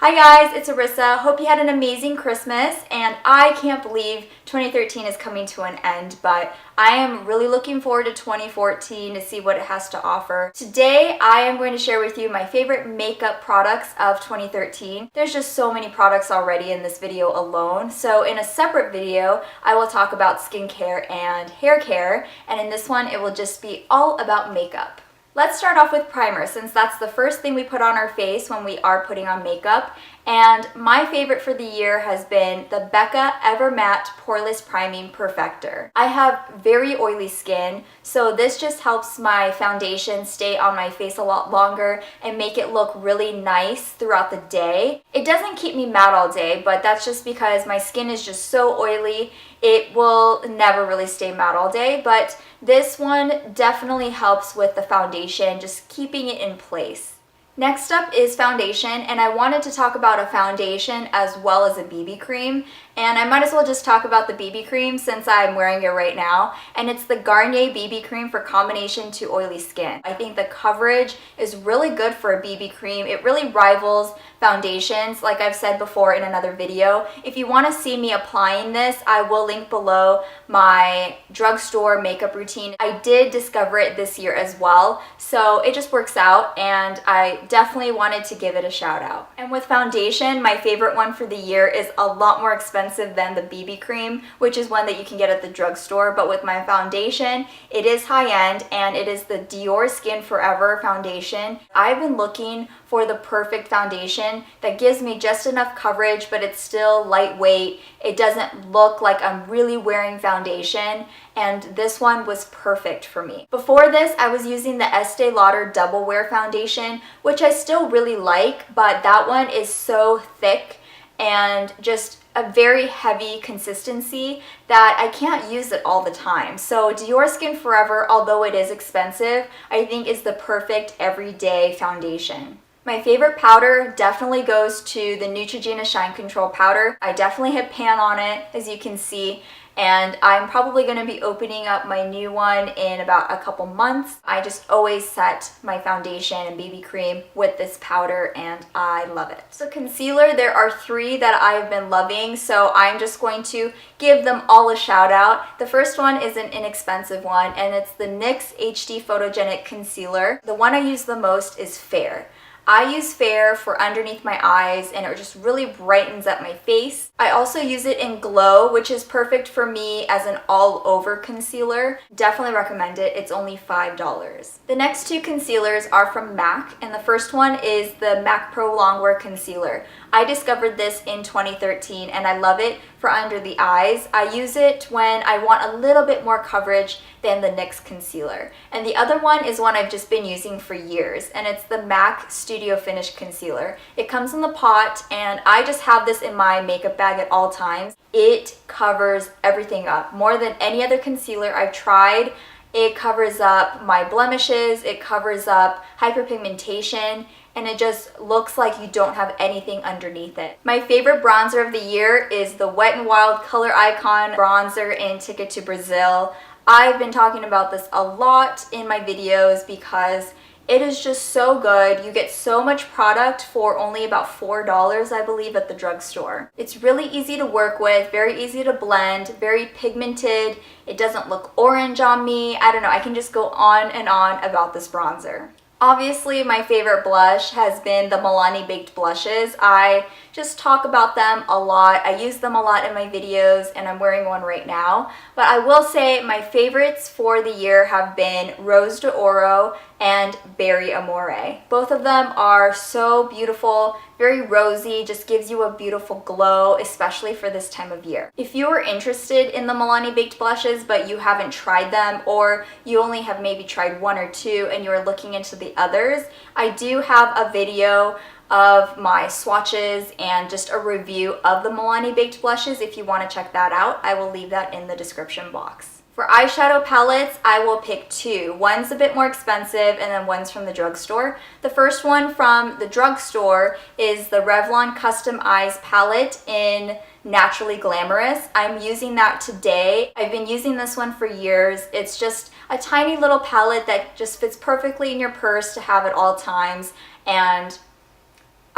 Hi guys, it's Arissa. Hope you had an amazing Christmas, and I can't believe 2013 is coming to an end, but I am really looking forward to 2014 to see what it has to offer. Today, I am going to share with you my favorite makeup products of 2013. There's just so many products already in this video alone, so in a separate video, I will talk about skincare and hair care, and in this one, it will just be all about makeup. Let's start off with primer, since that's the first thing we put on our face when we are putting on makeup. And my favorite for the year has been the Becca Ever Matte Poreless Priming Perfector. I have very oily skin, so this just helps my foundation stay on my face a lot longer and make it look really nice throughout the day. It doesn't keep me matte all day, but that's just because my skin is just so oily. It will never really stay matte all day, but this one definitely helps with the foundation, just keeping it in place. Next up is foundation, and I wanted to talk about a foundation as well as a BB cream, and I might as well just talk about the BB cream since I'm wearing it right now, and it's the Garnier BB cream for combination to oily skin. I think the coverage is really good for a BB cream. It really rivals foundations, like I've said before in another video. If you want to see me applying this, I will link below my drugstore makeup routine. I did discover it this year as well, so it just works out, and I definitely wanted to give it a shout out. And with foundation, my favorite one for the year is a lot more expensive than the BB cream, which is one that you can get at the drugstore, but with my foundation, it is high end, and it is the Diorskin Forever foundation. I've been looking for the perfect foundation that gives me just enough coverage, but it's still lightweight. It doesn't look like I'm really wearing foundation, and this one was perfect for me. Before this, I was using the Estee Lauder Double Wear foundation, which I still really like, but that one is so thick and just a very heavy consistency that I can't use it all the time. So Diorskin Forever, although it is expensive, I think is the perfect everyday foundation. My favorite powder definitely goes to the Neutrogena Shine Control Powder. I definitely hit pan on it, as you can see, and I'm probably going to be opening up my new one in about a couple months. I just always set my foundation and BB cream with this powder, and I love it. So concealer, there are three that I've been loving, so I'm just going to give them all a shout out. The first one is an inexpensive one, and it's the NYX HD Photogenic Concealer. The one I use the most is Fair. I use Fair for underneath my eyes, and it just really brightens up my face. I also use it in Glow, which is perfect for me as an all-over concealer. Definitely recommend it. It's only $5. The next two concealers are from MAC, and the first one is the MAC Pro Longwear Concealer. I discovered this in 2013, and I love it for under the eyes. I use it when I want a little bit more coverage than the NYX concealer. And the other one is one I've just been using for years, and it's the MAC Studio Finish Concealer. It comes in the pot, and I just have this in my makeup bag at all times. It covers everything up. More than any other concealer I've tried, it covers up my blemishes, it covers up hyperpigmentation, and it just looks like you don't have anything underneath it. My favorite bronzer of the year is the Wet n Wild Color Icon bronzer in Ticket to Brazil. I've been talking about this a lot in my videos because it is just so good. You get so much product for only about $4, I believe, at the drugstore. It's really easy to work with, very easy to blend, very pigmented. It doesn't look orange on me. I don't know, I can just go on and on about this bronzer. Obviously, my favorite blush has been the Milani Baked Blushes. I just talk about them a lot. I use them a lot in my videos, and I'm wearing one right now. But I will say my favorites for the year have been Rose d'Oro and Berry Amore. Both of them are so beautiful, very rosy, just gives you a beautiful glow, especially for this time of year. If you are interested in the Milani Baked Blushes but you haven't tried them, or you only have maybe tried one or two and you're looking into the others, I do have a video of my swatches and just a review of the Milani Baked Blushes. If you want to check that out, I will leave that in the description box. For eyeshadow palettes, I will pick two. One's a bit more expensive, and then one's from the drugstore. The first one from the drugstore is the Revlon Custom Eyes palette in Naturally Glamorous. I'm using that today. I've been using this one for years. It's just a tiny little palette that just fits perfectly in your purse to have at all times, and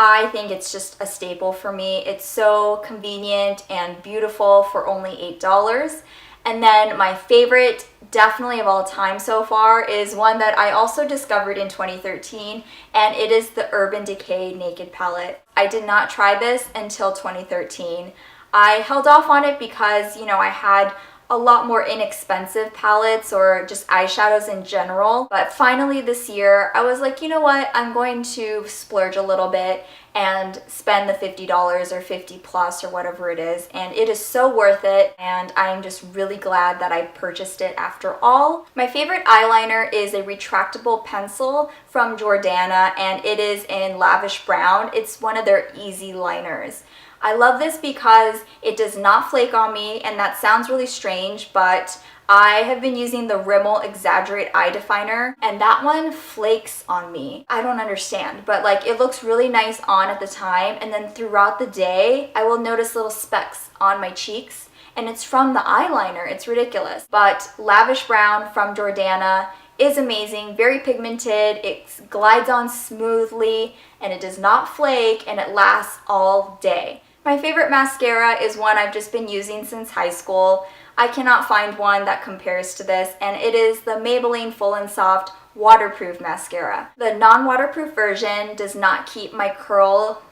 I think it's just a staple for me. It's so convenient and beautiful for only $8. And then my favorite, definitely of all time so far, is one that I also discovered in 2013, and it is the Urban Decay Naked palette. I did not try this until 2013. I held off on it because, you know, I had a lot more inexpensive palettes or just eyeshadows in general. But finally this year, I was like, you know what? I'm going to splurge a little bit and spend the $50 or 50 plus or whatever it is. And it is so worth it. And I'm just really glad that I purchased it after all. My favorite eyeliner is a retractable pencil from Jordana, and it is in Lavish Brown. It's one of their Easyliners. I love this because it does not flake on me, and that sounds really strange, but I have been using the Rimmel Exaggerate Eye Definer, and that one flakes on me. I don't understand, but like it looks really nice on at the time, and then throughout the day, I will notice little specks on my cheeks, and it's from the eyeliner. It's ridiculous. But Lavish Brown from Jordana is amazing, very pigmented, it glides on smoothly, and it does not flake, and it lasts all day. My favorite mascara is one I've just been using since high school. I cannot find one that compares to this, and it is the Maybelline Full and Soft Waterproof Mascara. The non-waterproof version does not keep my curl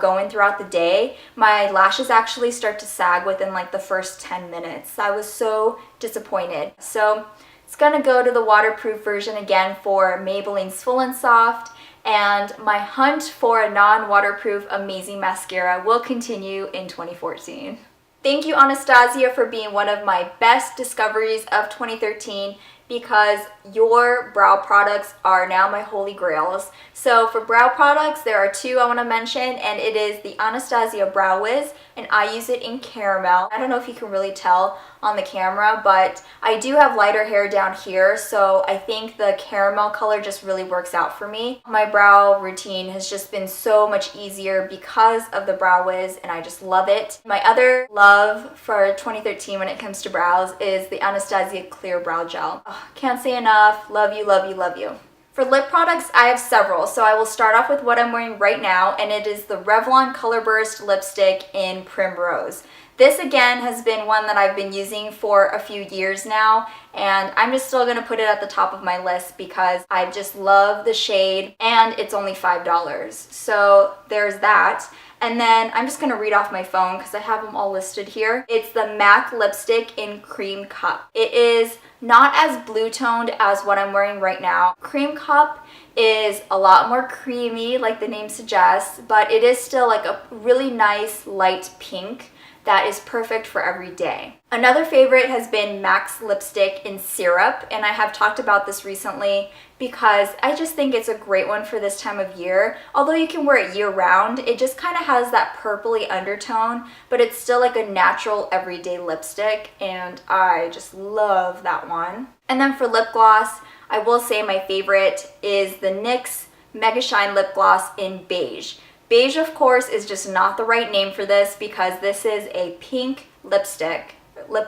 going throughout the day. My lashes actually start to sag within like the first 10 minutes. I was so disappointed. So it's gonna go to the waterproof version again for Maybelline's Full and Soft. And my hunt for a non-waterproof amazing mascara will continue in 2014. Thank you, Anastasia, for being one of my best discoveries of 2013, because your brow products are now my holy grails. So for brow products, there are two I want to mention, and it is the Anastasia Brow Wiz, and I use it in caramel. I don't know if you can really tell on the camera, but I do have lighter hair down here, so I think the caramel color just really works out for me. My brow routine has just been so much easier because of the Brow Wiz, and I just love it. My other love for 2013 when it comes to brows is the Anastasia Clear Brow Gel. Oh, can't say enough. Love you, love you, love you. For lip products, I have several, so I will start off with what I'm wearing right now, and it is the Revlon Color Burst lipstick in Primrose. This again has been one that I've been using for a few years now, and I'm just still gonna put it at the top of my list because I just love the shade, and it's only $5. So there's that. And then I'm just gonna read off my phone because I have them all listed here. It's the MAC lipstick in Creme Cup. It is not as blue toned as what I'm wearing right now. Creme Cup is a lot more creamy, like the name suggests, but it is still like a really nice light pink that is perfect for every day. Another favorite has been MAC's lipstick in Syrup, and I have talked about this recently because I just think it's a great one for this time of year. Although you can wear it year round, it just kind of has that purpley undertone, but it's still like a natural everyday lipstick, and I just love that one. And then for lip gloss, I will say my favorite is the NYX Mega Shine lip gloss in Beige. Beige, of course, is just not the right name for this because this is a pink lip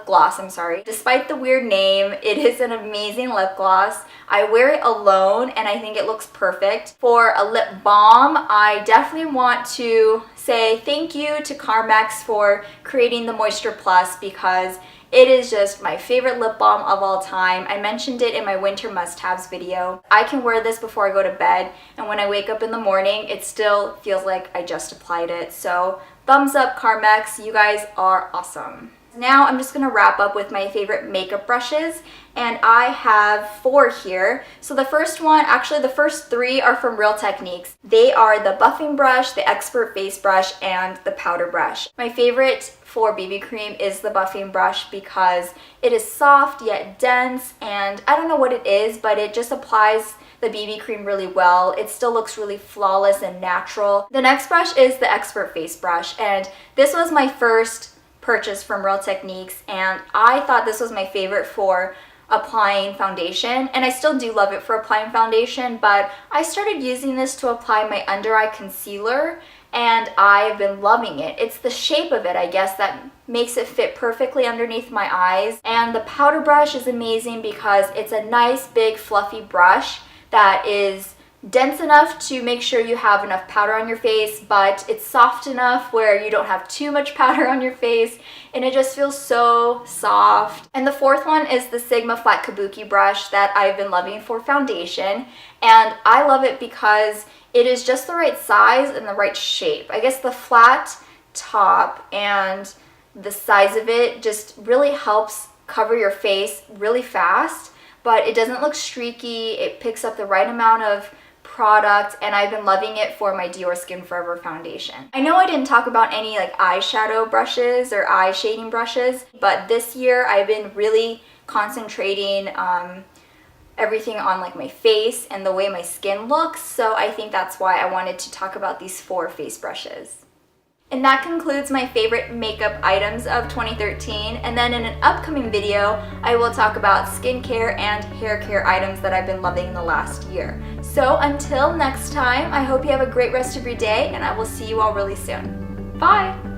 gloss, I'm sorry. Despite the weird name, it is an amazing lip gloss. I wear it alone and I think it looks perfect. For a lip balm, I definitely want to say thank you to Carmex for creating the Moisture Plus because it is just my favorite lip balm of all time. I mentioned it in my winter must-haves video. I can wear this before I go to bed, and when I wake up in the morning, it still feels like I just applied it. So thumbs up, Carmex, you guys are awesome. Now I'm just gonna wrap up with my favorite makeup brushes, and I have 4 here. So the first one, actually the first 3 are from Real Techniques. They are the buffing brush, the expert face brush, and the powder brush. My favorite for BB cream is the buffing brush because it is soft yet dense, and I don't know what it is, but it just applies the BB cream really well. It still looks really flawless and natural. The next brush is the expert face brush, and this was my first purchase from Real Techniques, and I thought this was my favorite for applying foundation, and I still do love it for applying foundation, but I started using this to apply my under eye concealer, and I've been loving it. It's the shape of it, I guess, that makes it fit perfectly underneath my eyes. And the powder brush is amazing because it's a nice big fluffy brush that is dense enough to make sure you have enough powder on your face, but it's soft enough where you don't have too much powder on your face, and it just feels so soft. And the fourth one is the Sigma Flat Kabuki brush that I've been loving for foundation, and I love it because it is just the right size and the right shape. I guess the flat top and the size of it just really helps cover your face really fast, but it doesn't look streaky. It picks up the right amount of product, and I've been loving it for my Diorskin Forever foundation. I know I didn't talk about any like eyeshadow brushes or eye shading brushes, but this year I've been really concentrating everything on like my face and the way my skin looks, so I think that's why I wanted to talk about these 4 face brushes. And that concludes my favorite makeup items of 2013, and then in an upcoming video, I will talk about skincare and hair care items that I've been loving in the last year. So until next time, I hope you have a great rest of your day, and I will see you all really soon. Bye!